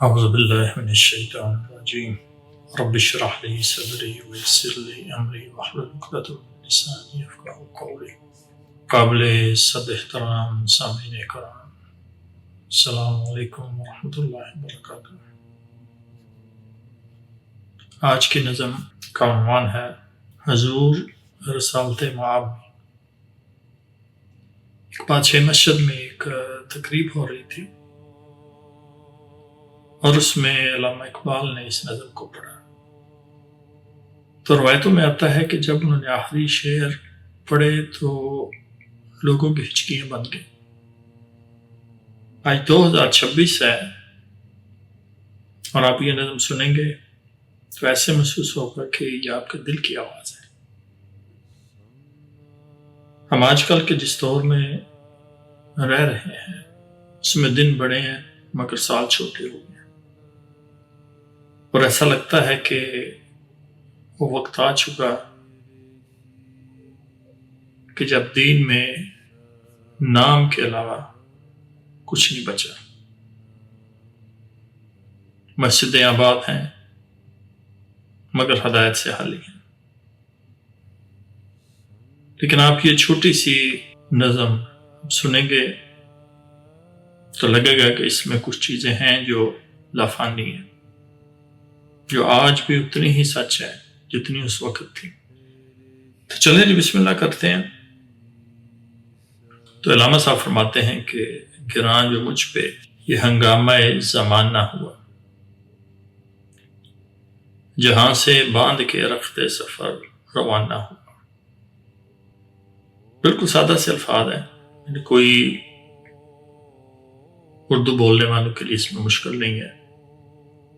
أعوذ بالله من الشيطان الرجيم رب اشرح لي صدري ويسر لي أمري واحلل عقدة من لساني يفقهوا قولي قابل صد احترام سامعین کرام، السلام علیکم ورحمۃ اللہ وبرکاتہ۔ آج کی نظم کا عنوان ہے حضور رسالت معاب۔ ایک بادشاہ مسجد میں ایک تقریب ہو رہی تھی اور اس میں علامہ اقبال نے اس نظم کو پڑھا۔ تو روایتوں میں آتا ہے کہ جب انہوں نے آخری شعر پڑھے تو لوگوں کی ہچکیاں بن گئیں۔ آج 2026 ہے اور آپ یہ نظم سنیں گے تو ایسے محسوس ہوگا کہ یہ آپ کے دل کی آواز ہے۔ ہم آج کل کے جس دور میں رہ رہے ہیں اس میں دن بڑے ہیں مگر سال چھوٹے ہو گئے، اور ایسا لگتا ہے کہ وہ وقت آ چکا کہ جب دین میں نام کے علاوہ کچھ نہیں بچا۔ مسجدیں آباد ہیں مگر ہدایت سے خالی ہیں۔ لیکن آپ یہ چھوٹی سی نظم سنیں گے تو لگے گا کہ اس میں کچھ چیزیں ہیں جو لافانی ہیں، جو آج بھی اتنی ہی سچ ہے جتنی اس وقت تھی۔ تو چلیں جی بسم اللہ کرتے ہیں۔ تو علامہ صاحب فرماتے ہیں کہ گراں جو مجھ پہ یہ ہنگامہ زمانہ ہوا، جہاں سے باندھ کے رخت سفر روانہ ہوا۔ بالکل سادہ سے الفاظ ہیں، یعنی کوئی اردو بولنے والوں کے لیے اس میں مشکل نہیں ہے،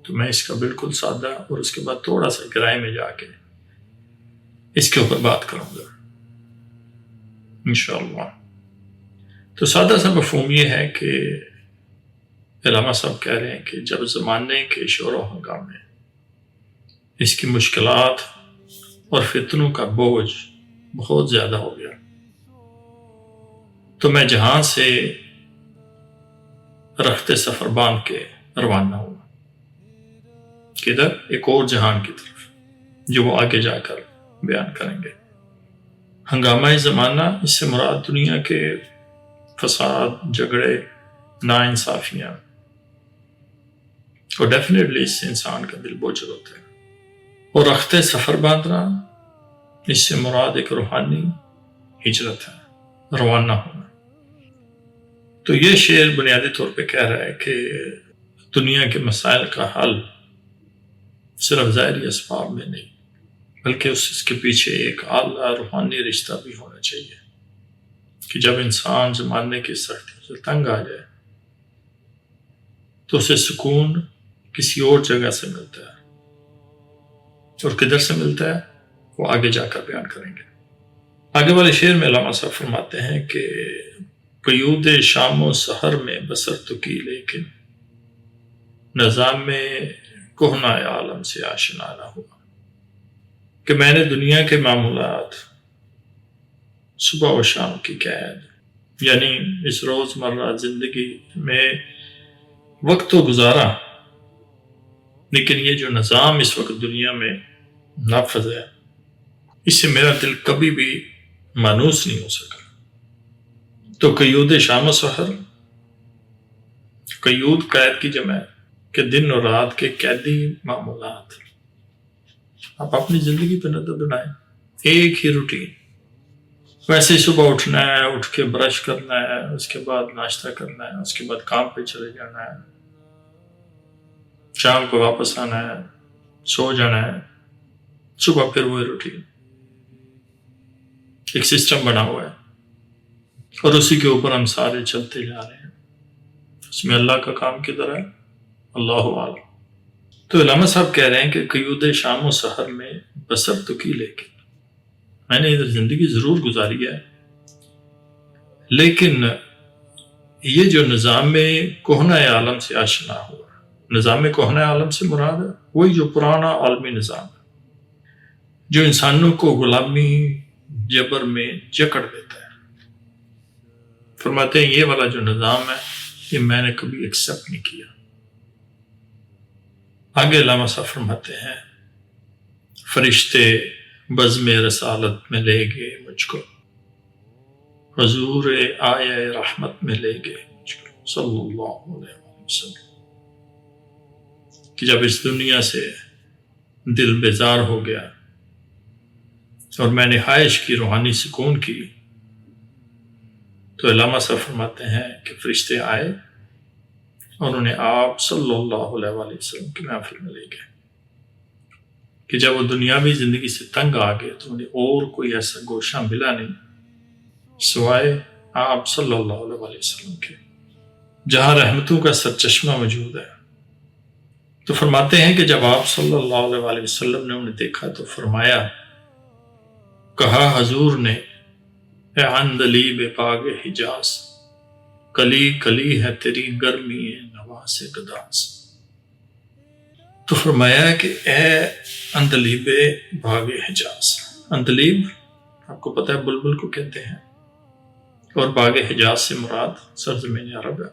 تو میں اس کا بالکل سادہ اور اس کے بعد تھوڑا سا گہرائی میں جا کے اس کے اوپر بات کروں گا انشاءاللہ۔ تو سادہ سا مفہوم یہ ہے کہ علامہ صاحب کہہ رہے ہیں کہ جب زمانے کے شور و ہنگامے، اس کی مشکلات اور فتنوں کا بوجھ بہت زیادہ ہو گیا، تو میں جہاں سے رخت سفر باندھ کے روانہ ہوا، کدھر؟ ایک اور جہان کی طرف، جو وہ آگے جا کر بیان کریں گے۔ ہنگامہ زمانہ، اس سے مراد دنیا کے فساد، جھگڑے، ناانصافیاں، اور ڈیفینیٹلی اس سے انسان کا دل بوجھل ہوتا ہے۔ اور رخت سفر باندھنا، اس سے مراد ایک روحانی ہجرت ہے، روانہ ہونا۔ تو یہ شعر بنیادی طور پہ کہہ رہا ہے کہ دنیا کے مسائل کا حل صرف ظاہری اسباب میں نہیں، بلکہ اس کے پیچھے ایک اعلیٰ روحانی رشتہ بھی ہونا چاہیے، کہ جب انسان زمانے کی سختی سے تنگ آ جائے تو اسے سکون کسی اور جگہ سے ملتا ہے، اور کدھر سے ملتا ہے وہ آگے جا کر بیان کریں گے۔ آگے والے شعر میں علامہ صاحب فرماتے ہیں کہ قیود شام و سحر میں بسر تو کی، لیکن نظام میں کہنا عالم سے آشنا نہ ہوا۔ کہ میں نے دنیا کے معمولات، صبح و شام کی قید، یعنی اس روز مرہ زندگی میں وقت تو گزارا، لیکن یہ جو نظام اس وقت دنیا میں نافذ ہے، اس سے میرا دل کبھی بھی مانوس نہیں ہو سکا۔ تو قیود شام و سحر، قیود قید کی جمع ہے کہ دن اور رات کے قیدی معمولات۔ آپ اپنی زندگی پہ نظر بنائیں، ایک ہی روٹین، ویسے صبح اٹھنا ہے، اٹھ کے برش کرنا ہے، اس کے بعد ناشتہ کرنا ہے، اس کے بعد کام پہ چلے جانا ہے، شام کو واپس آنا ہے، سو جانا ہے، صبح پھر وہی روٹین۔ ایک سسٹم بنا ہوا ہے اور اسی کے اوپر ہم سارے چلتے جا رہے ہیں۔ اس میں اللہ کا کام کدھر ہے؟ اللہ عالم۔ تو علامہ صاحب کہہ رہے ہیں کہ قیود شام و سحر میں بسر تو کی، لیکن میں نے ادھر زندگی ضرور گزاری ہے، لیکن یہ جو نظام کہنہ عالم سے آشنا ہوا، نظام کہنہ عالم سے مراد ہے وہی جو پرانا عالمی نظام ہے، جو انسانوں کو غلامی جبر میں جکڑ دیتا ہے۔ فرماتے ہیں یہ والا جو نظام ہے یہ میں نے کبھی ایکسیپٹ نہیں کیا، آگے علامہ صاحب فرماتے ہیں فرشتے بزم رسالت میں لے گئے مجھ کو، حضور آیا رحمت میں لے گئے مجھ کو صلی اللہ علیہ وسلم، کہ جب اس دنیا سے دل بیزار ہو گیا اور میں نے خواہش کی روحانی سکون کی، تو علامہ صاحب فرماتے ہیں کہ فرشتے آئے اور انہیں آپ صلی اللہ علیہ وآلہ وسلم کی محفل میں لے گئے کہ جب وہ دنیاوی زندگی سے تنگ آ گئے تو انہیں اور کوئی ایسا گوشہ ملا نہیں سوائے آپ صلی اللہ علیہ وآلہ وسلم کے، جہاں رحمتوں کا سرچشمہ موجود ہے۔ تو فرماتے ہیں کہ جب آپ صلی اللہ علیہ وآلہ وسلم نے انہیں دیکھا تو فرمایا، کہا حضور نے، اے عندلیب باغ حجاز، کلی کلی ہے تیری گرمی نواز گداز۔ تو فرمایا کہ اے عندلیب باغ حجاز، عندلیب آپ کو پتہ ہے بلبل کو کہتے ہیں، اور باغ حجاز سے مراد سرزمین عرب ہے،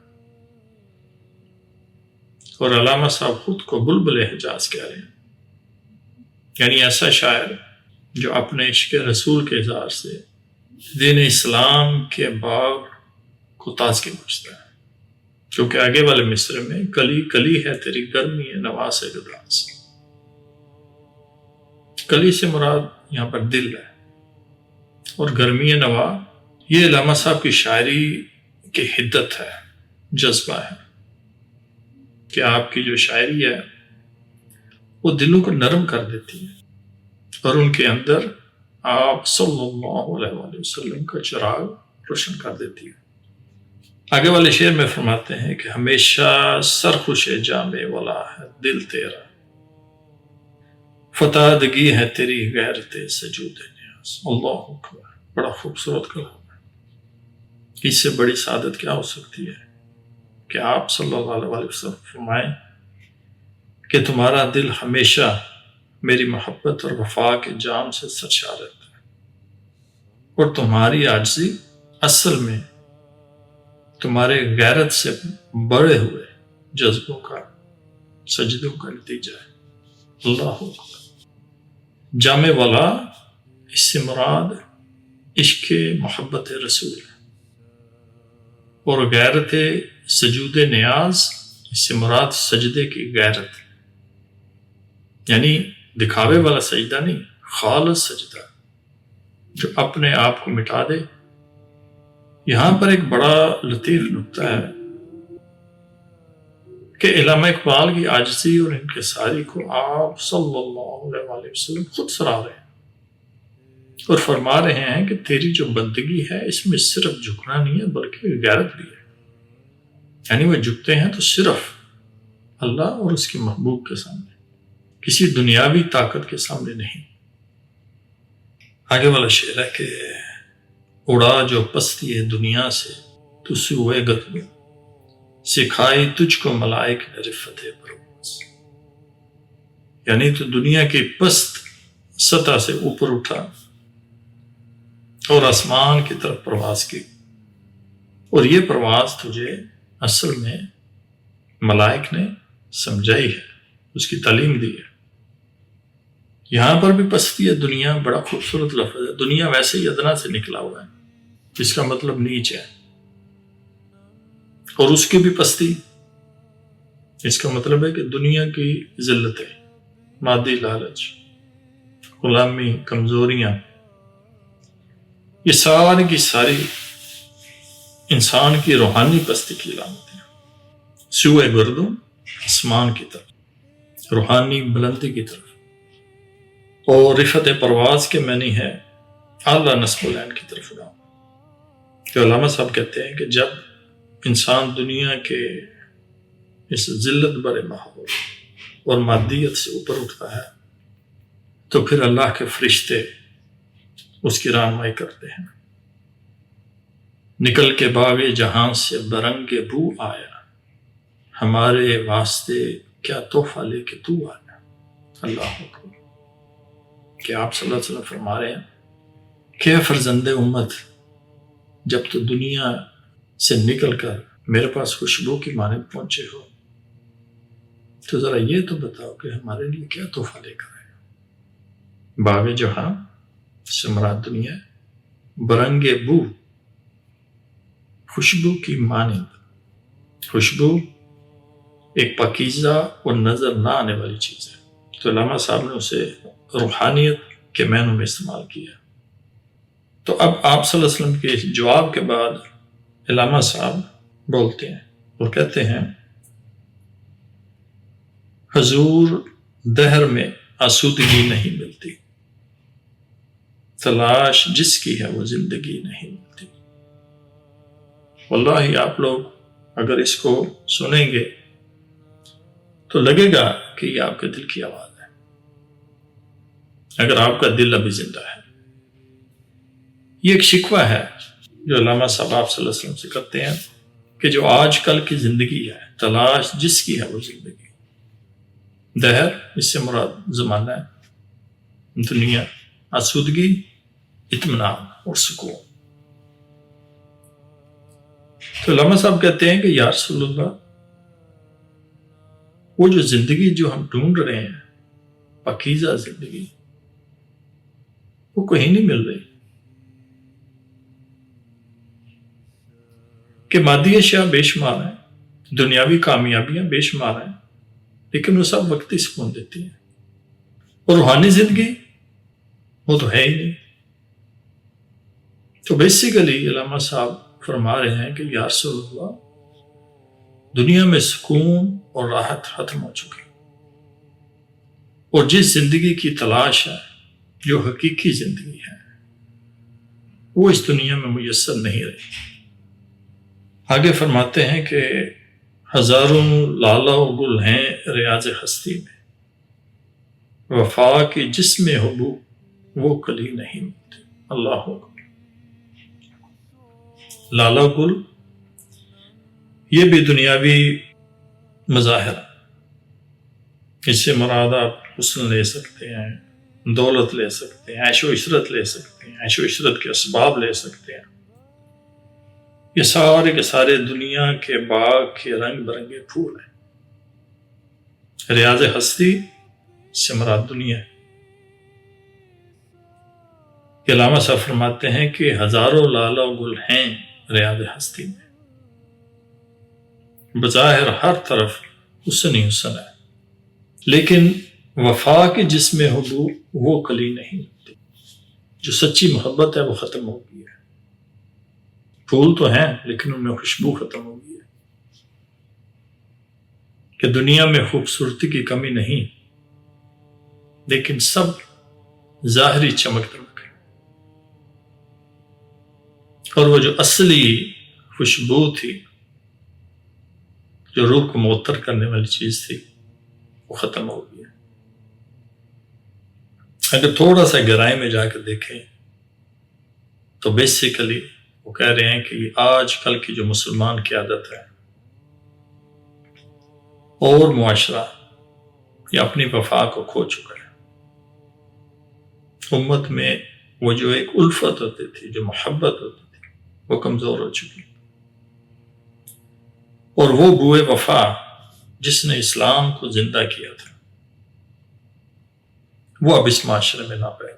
اور علامہ صاحب خود کو بلبل حجاز کہہ رہے ہیں، یعنی ایسا شاعر جو اپنے عشق رسول کے اظہار سے دین اسلام کے باغ کو تازگی بخشتا ہے، کیونکہ آگے والے مصرے میں کلی کلی ہے تیری گرمی نواز گداز، کلی سے مراد یہاں پر دل ہے، اور گرمی نوا یہ علامہ صاحب کی شاعری کی حدت ہے، جذبہ ہے کہ آپ کی جو شاعری ہے وہ دلوں کو نرم کر دیتی ہے اور ان کے اندر آپ صلی اللہ علیہ وآلہ وسلم کا چراغ روشن کر دیتی ہے۔ آگے والے شعر میں فرماتے ہیں کہ ہمیشہ سرخوش جام والا ہے دل تیرا، فتادگی ہے تیری غیرت سجود نیاز۔ اللہ اکبر، بڑا خوبصورت کلام ہے، اس سے بڑی سعادت کیا ہو سکتی ہے کہ آپ صلی اللہ علیہ وآلہ وسلم فرمائیں کہ تمہارا دل ہمیشہ میری محبت اور وفا کے جام سے سرشار رہتا ہے، اور تمہاری عاجزی اصل میں تمہارے غیرت سے بڑے ہوئے جذبوں کا سجدوں کا نتیجہ ہے۔ اللہ اکبر، جامع والا اس سے مراد عشق محبت رسول ہے، اور غیرت سجود نیاز اس سے مراد سجدے کی غیرت، یعنی دکھاوے والا سجدہ نہیں، خالص سجدہ جو اپنے آپ کو مٹا دے۔ یہاں پر ایک بڑا لطیف نکتہ ہے کہ علامہ اقبال کی عاجزی اور انکساری کو آپ صلی اللہ علیہ وآلہ وسلم خود سراہ رہے ہیں اور فرما رہے ہیں کہ تیری جو بندگی ہے اس میں صرف جھکنا نہیں ہے بلکہ غیرت بھی ہے، یعنی وہ جھکتے ہیں تو صرف اللہ اور اس کے محبوب کے سامنے، کسی دنیاوی طاقت کے سامنے نہیں۔ آگے والا شعر ہے کہ اڑا جو پستی ہے دنیا سے تو سوئے گردوں، سکھائی تجھ کو ملائک نے رفت پرواز، یعنی تو دنیا کی پست سطح سے اوپر اٹھا اور آسمان کی طرف پرواز کی، اور یہ پرواز تجھے اصل میں ملائک نے سمجھائی ہے، اس کی تعلیم دی ہے۔ یہاں پر بھی پستی ہے دنیا بڑا خوبصورت لفظ ہے، دنیا ویسے ہی ادنا سے نکلا ہوا ہے جس کا مطلب نیچ ہے، اور اس کی بھی پستی اس کا مطلب ہے کہ دنیا کی ذلتیں، مادی لالچ، غلامی، کمزوریاں، یہ ساری کی ساری انسان کی روحانی پستی کی علامت ہیں۔ سوئے گردوں، آسمان کی طرف، روحانی بلندی کی طرف، اور رفت پرواز کے معنی ہے اعلیٰ نصب العین کی طرف اڑاؤ۔ جو علامہ صاحب کہتے ہیں کہ جب انسان دنیا کے اس ذلت برے ماحول اور مادیت سے اوپر اٹھتا ہے تو پھر اللہ کے فرشتے اس کی رہنمائی کرتے ہیں۔ نکل کے باغ جہاں سے برنگ بو آیا، ہمارے واسطے کیا تحفہ لے کے تو آیا۔ اللہ اکبر، کہ آپ صلی اللہ علیہ وسلم فرما رہے ہیں کہ اے فرزند امت، جب تو دنیا سے نکل کر میرے پاس خوشبو کی مانند پہنچے ہو تو ذرا یہ تو بتاؤ کہ ہمارے لیے کیا تحفہ لے کر آئے؟ باغ جہاں سے مراد دنیا ہے، برنگ بو، خوشبو کی مانند۔ خوشبو ایک پاکیزہ اور نظر نہ آنے والی چیز ہے، تو علامہ صاحب نے اسے روحانیت کے معنوں میں استعمال کیا۔ تو اب آپ صلی اللہ علیہ وسلم کے جواب کے بعد علامہ صاحب بولتے ہیں اور کہتے ہیں، حضور دہر میں آسودگی نہیں ملتی، تلاش جس کی ہے وہ زندگی نہیں ملتی۔ واللہ آپ لوگ اگر اس کو سنیں گے تو لگے گا کہ یہ آپ کے دل کی آواز ہے، اگر آپ کا دل ابھی زندہ ہے۔ یہ ایک شکوہ ہے جو علامہ صاحب آپ صلی اللہ علیہ وسلم سے کرتے ہیں کہ جو آج کل کی زندگی ہے، تلاش جس کی ہے وہ زندگی۔ دہر اس سے مراد زمانہ ہے، دنیا، آسودگی، اطمینان اور سکون۔ تو علامہ صاحب کہتے ہیں کہ یا رسول اللہ، وہ جو زندگی جو ہم ڈھونڈ رہے ہیں، پاکیزہ زندگی، وہ کہیں نہیں مل رہی۔ کہ مادی اشیاء بے شمار ہیں، دنیاوی کامیابیاں بے شمار ہیں، لیکن وہ سب وقتی سکون دیتی ہیں، اور روحانی زندگی وہ تو ہے ہی نہیں۔ تو بیسیکلی علامہ صاحب فرما رہے ہیں کہ یا رسول اللہ، دنیا میں سکون اور راحت ختم ہو چکی، اور جس زندگی کی تلاش ہے، جو حقیقی زندگی ہے، وہ اس دنیا میں میسر نہیں رہی۔ آگے فرماتے ہیں کہ ہزاروں لالہ و گل ہیں ریاض ہستی میں، وفا کی جس میں ہو بو وہ کلی نہیں ملتی۔ اللہ اکبر۔ لالہ گل یہ بھی دنیاوی مظاہر، اس سے مراد آپ حسن لے سکتے ہیں، دولت لے سکتے ہیں، عیش و عشرت لے سکتے ہیں، عیش و عشرت کے اسباب لے سکتے ہیں۔ یہ سارے کے سارے دنیا کے باغ کے رنگ برنگے پھول ہیں۔ ریاض ہستی سے مراد دنیا ہے۔ علامہ صاحب فرماتے ہیں کہ ہزاروں لالہ و گل ہیں ریاض ہستی میں، بظاہر ہر طرف حسن ہی حسن ہے، لیکن وفا کے جس میں ہو وہ کلی نہیں ہوتی۔ جو سچی محبت ہے وہ ختم ہو گئی ہے۔ پھول تو ہیں لیکن ان میں خوشبو ختم ہو گئی ہے۔ کہ دنیا میں خوبصورتی کی کمی نہیں، لیکن سب ظاہری چمک دمک ہے، اور وہ جو اصلی خوشبو تھی، جو روح کو معطر کرنے والی چیز تھی، وہ ختم ہو گئی ہے۔ اگر تھوڑا سا گہرائی میں جا کے دیکھیں تو بیسیکلی وہ کہہ رہے ہیں کہ یہ آج کل کی جو مسلمان کی عادت ہے اور معاشرہ، یہ اپنی وفا کو کھو چکا ہے۔ امت میں وہ جو ایک الفت ہوتی تھی، جو محبت ہوتی تھی، وہ کمزور ہو چکی، اور وہ بوئے وفا جس نے اسلام کو زندہ کیا تھا، وہ اب اس معاشرے میں نہ پائے۔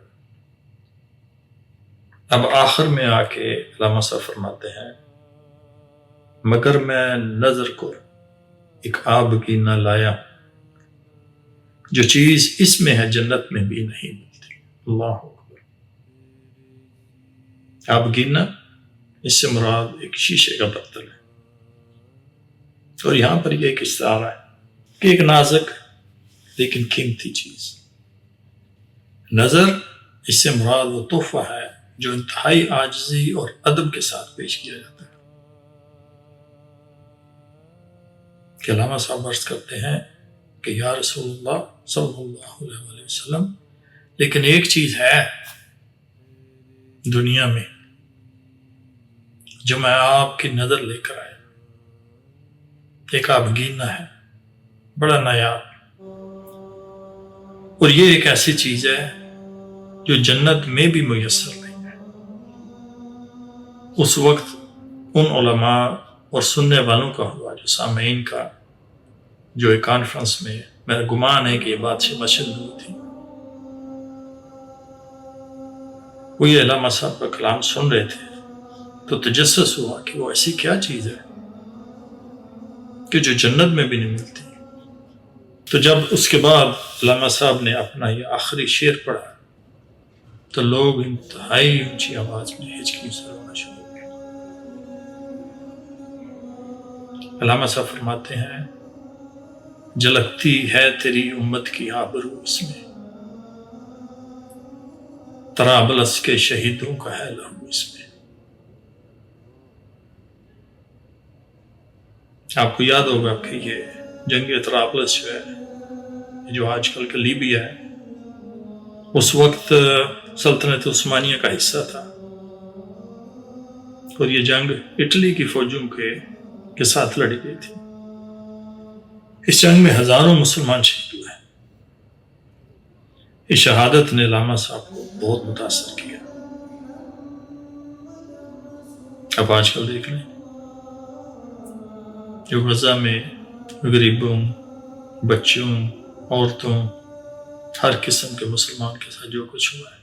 اب آخر میں آ کے علامہ صاحب فرماتے ہیں، مگر میں نظر کو ایک آب کی نہ لایا، جو چیز اس میں ہے جنت میں بھی نہیں ملتی۔ اللہ اکبر۔ آب گینا اس سے مراد ایک شیشے کا برتن ہے، اور یہاں پر یہ ایک اشارہ ہے کہ ایک نازک لیکن قیمتی چیز۔ نظر اس سے مراد وہ تحفہ ہے جو انتہائی عاجزی اور ادب کے ساتھ پیش کیا جاتا ہے۔ کہ علامہ صاحب عرض کرتے ہیں کہ یا رسول اللہ صلی اللہ علیہ وسلم، لیکن ایک چیز ہے دنیا میں جو میں آپ کی نظر لے کر آیا، ایک آبگینہ ہے، بڑا نایاب، اور یہ ایک ایسی چیز ہے جو جنت میں بھی میسر نہیں ہے۔ اس وقت ان علماء اور سننے والوں کا ہوا، جو سامعین کا جو ایک کانفرنس میں میرا گمان ہے کہ یہ بات سے مشہور ہوئی تھی، وہ یہ علامہ صاحب کا کلام سن رہے تھے تو تجسس ہوا کہ وہ ایسی کیا چیز ہے کہ جو جنت میں بھی نہیں ملتی۔ تو جب اس کے بعد علامہ صاحب نے اپنا یہ آخری شعر پڑھا تو لوگ انتہائی اونچی آواز میں ہچکی سے رونا شروع ہو گئے۔ علامہ صاحب فرماتے ہیں، جھلکتی ہے تیری امت کی آبرو اس میں، طرابلس کے شہیدوں کا ہے لہو اس میں۔ آپ کو یاد ہوگا کہ یہ جنگ طرابلس جو ہے، جو آج کل کا لیبیا ہے، اس وقت سلطنت عثمانیہ کا حصہ تھا، اور یہ جنگ اٹلی کی فوجوں کے ساتھ لڑی گئی تھی۔ اس جنگ میں ہزاروں مسلمان شہید ہوئے۔ اس شہادت نے علامہ صاحب کو بہت متاثر کیا۔ اب آج کل دیکھ لیں، جو غزہ میں غریبوں، بچوں، عورتوں، ہر قسم کے مسلمان کے ساتھ جو کچھ ہوا ہے،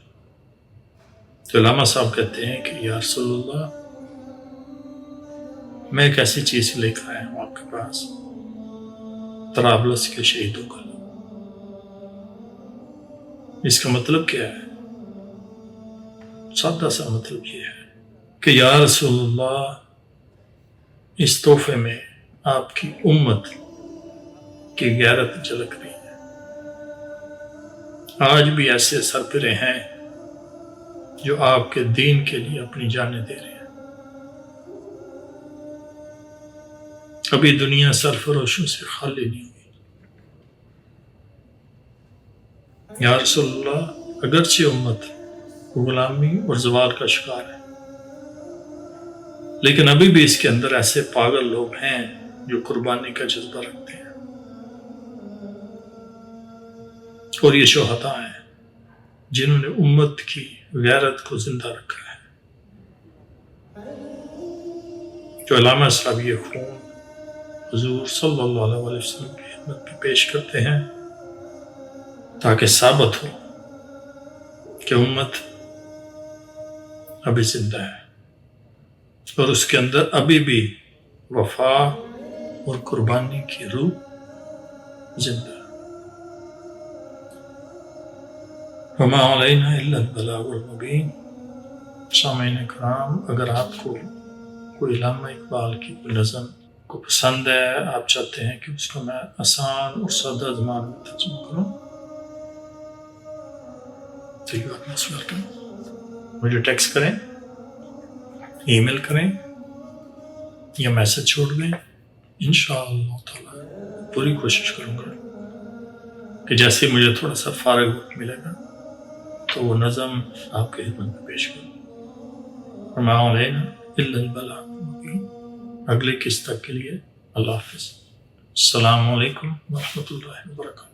تو علامہ صاحب کہتے ہیں کہ یا رسول اللہ، میں ایک ایسی چیز لے کر آیا ہوں آپ کے پاس، طرابلس کے شہیدوں کا۔ اس کا مطلب کیا ہے؟ سادہ سا مطلب یہ ہے کہ یا رسول اللہ، اس تحفے میں آپ کی امت کی غیرت جھلک رہی ہے۔ آج بھی ایسے سربراہ ہیں جو آپ کے دین کے لیے اپنی جانیں دے رہے ہیں۔ ابھی دنیا سرفروشوں سے خالی نہیں ہوئی۔ یا رسول اللہ، اگرچہ امت غلامی اور زوال کا شکار ہے، لیکن ابھی بھی اس کے اندر ایسے پاگل لوگ ہیں جو قربانی کا جذبہ رکھتے ہیں، اور یہ شہداء ہیں جنہوں نے امت کی غیرت کو زندہ رکھا ہے۔ جو علامہ صاحب یہ خون حضور صلی اللہ علیہ وسلم کی خدمت میں پیش کرتے ہیں تاکہ ثابت ہو کہ امت ابھی زندہ ہے، اور اس کے اندر ابھی بھی وفا اور قربانی کی روح زندہ ہے۔ وما علینا الا البلاغ المبین۔ سامعین کرام، اگر آپ کو کوئی علامہ اقبال کی نظم کو پسند ہے، آپ چاہتے ہیں کہ اس کو میں آسان اور سادہ زبان میں ترجمہ کروں، تو یو آر موسٹ ویلکم۔ مجھے ٹیکسٹ کریں، ای میل کریں یا میسج چھوڑ دیں۔ انشاءاللہ تعالی پوری کوشش کروں گا کہ جیسے مجھے تھوڑا سا فارغ وقت ملے گا تو وہ نظم آپ کے خدمت میں پیش کروں۔ وما علینا الا البلاغ المبین۔ اگلے قسط تک کے لیے اللہ حافظ۔ السلام علیکم ورحمۃ اللہ وبرکاتہ۔